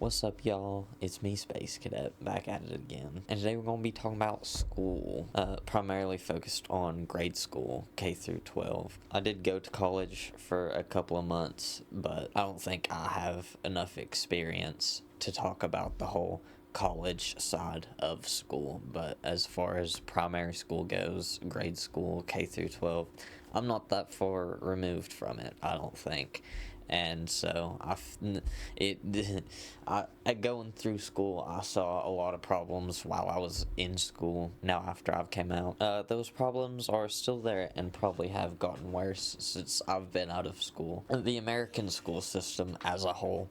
What's up, y'all? It's me, Space Cadet, back at it again. And today we're going to be talking about school, primarily focused on grade school, K through 12. I did go to college for a couple of months, but I don't think I have enough experience to talk about the whole college side of school. But as far as primary school goes, grade school, K through 12, I'm not that far removed from it, I don't think. And so going through school, I saw a lot of problems while I was in school. Now after I've came out, those problems are still there and probably have gotten worse since I've been out of school. The American school system as a whole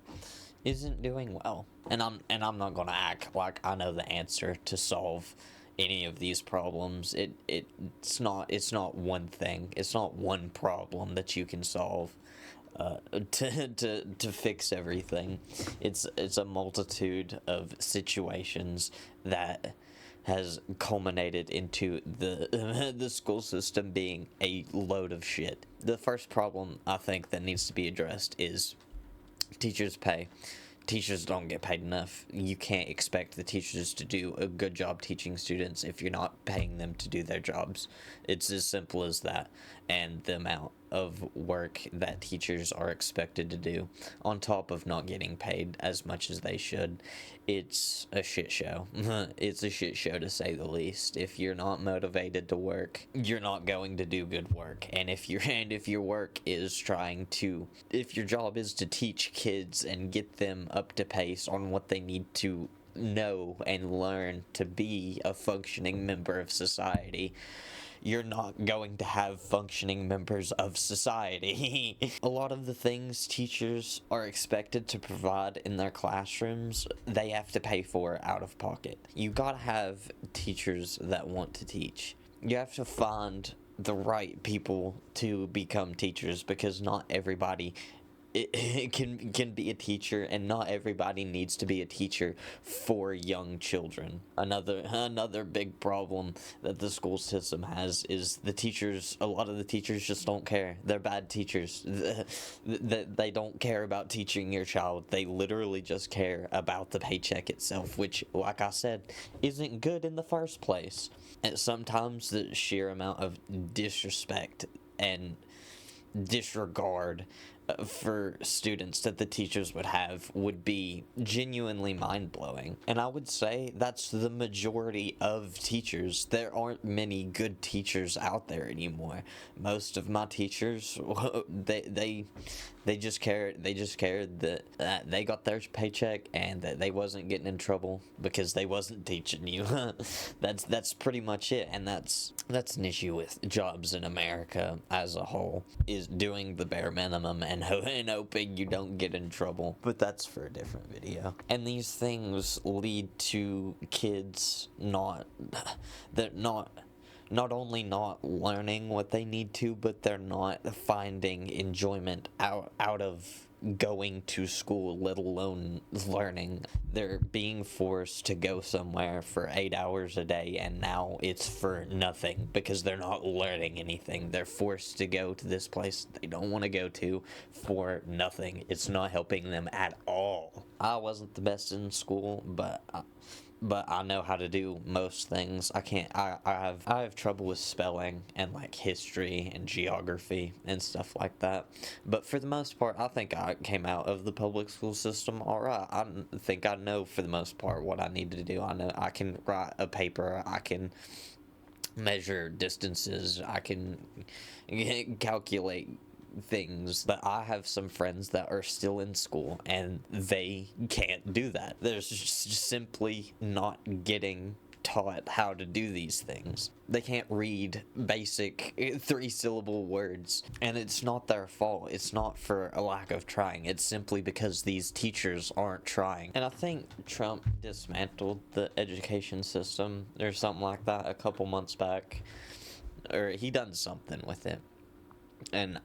isn't doing well, and I'm not gonna act like I know the answer to solve any of these problems. It's not one thing. It's not one problem that you can solve to fix everything. It's a multitude of situations that has culminated into the the school system being a load of shit. The first problem I think that needs to be addressed is teachers' pay. Teachers don't get paid enough. You can't expect the teachers to do a good job teaching students if you're not paying them to do their jobs. It's as simple as that. And the amount of work that teachers are expected to do, on top of not getting paid as much as they should, it's a shit show. It's a shit show to say the least. If you're not motivated to work, you're not going to do good work. And if your work is if your job is to teach kids and get them up to pace on what they need to know and learn to be a functioning member of society, you're not going to have functioning members of society. A lot of the things teachers are expected to provide in their classrooms, they have to pay for out of pocket. You gotta have teachers that want to teach. You have to find the right people to become teachers, because not everybody it can be a teacher, and not everybody needs to be a teacher for young children. Another big problem that the school system has is a lot of the teachers just don't care. They're bad teachers. They don't care about teaching your child. They literally just care about the paycheck itself, which, like I said, isn't good in the first place. And sometimes the sheer amount of disrespect and disregard for students that the teachers would have would be genuinely mind-blowing. And I would say that's the majority of teachers. There aren't many good teachers out there anymore. Most of my teachers, they just cared that they got their paycheck and that they wasn't getting in trouble because they wasn't teaching you. That's pretty much it. And that's an issue with jobs in America as a whole, is doing the bare minimum and hoping you don't get in trouble. But that's for a different video. And these things lead to kids not only not learning what they need to, but they're not finding enjoyment out of going to school, let alone learning. They're being forced to go somewhere for 8 hours a day, and now it's for nothing because they're not learning anything. They're forced to go to this place they don't want to go to for nothing. It's not helping them at all. I wasn't the best in school, but I know how to do most things. I have trouble with spelling and like history and geography and stuff like that. But for the most part, I think I came out of the public school system all right. I think I know for the most part what I need to do. I know I can write a paper. I can measure distances. I can calculate things. But I have some friends that are still in school and they can't do that. They're just simply not getting taught how to do these things. They can't read basic 3-syllable words, and it's not their fault. It's not for a lack of trying. It's simply because these teachers aren't trying. And I think Trump dismantled the education system or something like that a couple months back, or he done something with it. And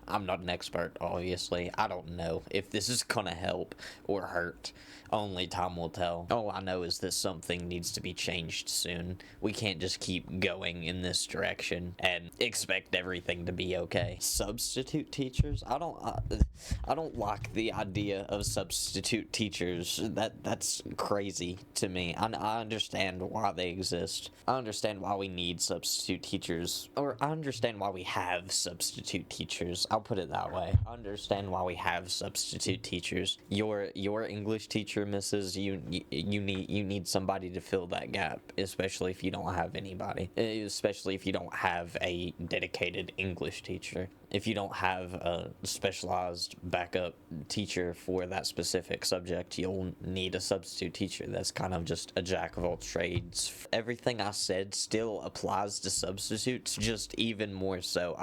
I'm not an expert, obviously. I don't know if this is gonna help or hurt. Only time will tell. All I know is that something needs to be changed soon. We can't just keep going in this direction and expect everything to be okay. Substitute teachers? I don't like the idea of substitute teachers. That's crazy to me. I understand why they exist. I understand why we need substitute teachers, or I understand why we have substitute teachers. I'll put it that way. I understand why we have substitute teachers. Your English teacher misses you need somebody to fill that gap, especially if you don't have anybody. Especially if you don't have a dedicated English teacher. If you don't have a specialized backup teacher for that specific subject, you'll need a substitute teacher that's kind of just a jack of all trades. Everything I said still applies to substitutes, just even more so.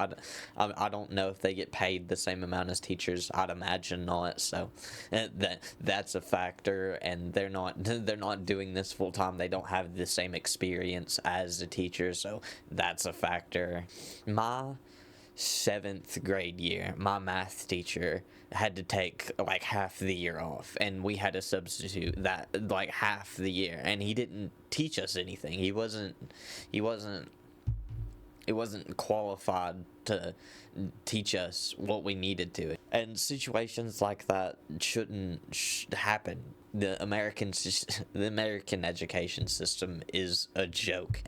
I don't know if they get paid the same amount as teachers. I'd imagine not. So that's a factor, and they're not doing this full time. They don't have the same experience as a teacher, so that's a factor. My 7th grade year, my math teacher had to take like half the year off, and we had a substitute that like half the year, and he didn't teach us anything. He wasn't qualified to teach us what we needed to. And situations like that shouldn't happen. The American education system is a joke.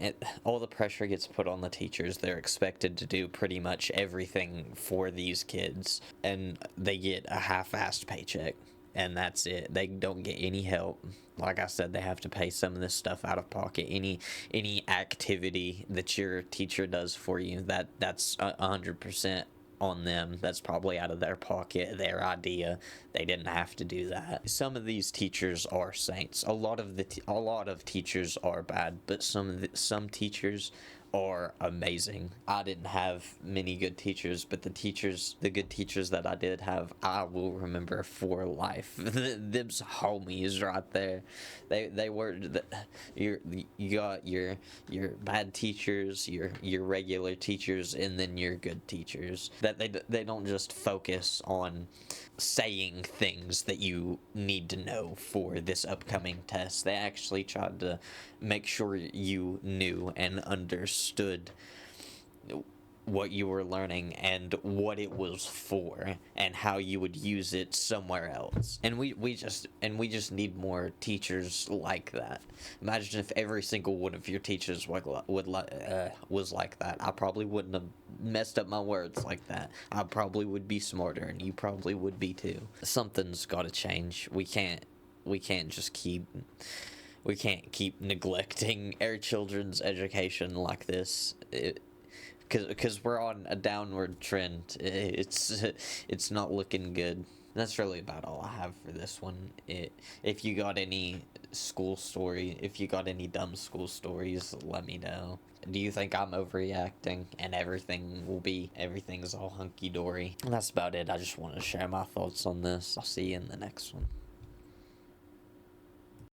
All the pressure gets put on the teachers. They're expected to do pretty much everything for these kids, and they get a half-assed paycheck, and that's it. They don't get any help. Like I said, they have to pay some of this stuff out of pocket. Any activity that your teacher does for you, that's 100% on them. That's probably out of their pocket, their idea. They didn't have to do that. Some of these teachers are saints. A lot of teachers are bad, but some teachers are amazing. I didn't have many good teachers, but the good teachers that I did have, I will remember for life. Them's homies right there. They were you got your bad teachers, your regular teachers, and then your good teachers. That they don't just focus on saying things that you need to know for this upcoming test. They actually tried to make sure you knew and understood what you were learning and what it was for and how you would use it somewhere else. And we just need more teachers like that. Imagine if every single one of your teachers was like that. I probably wouldn't have messed up my words like that. I probably would be smarter, and you probably would be too. Something's got to change. We can't just keep neglecting our children's education like this. Because we're on a downward trend. It's not looking good. That's really about all I have for this one. If you got any if you got any dumb school stories, let me know. Do you think I'm overreacting and everything's all hunky-dory? That's about it. I just want to share my thoughts on this. I'll see you in the next one.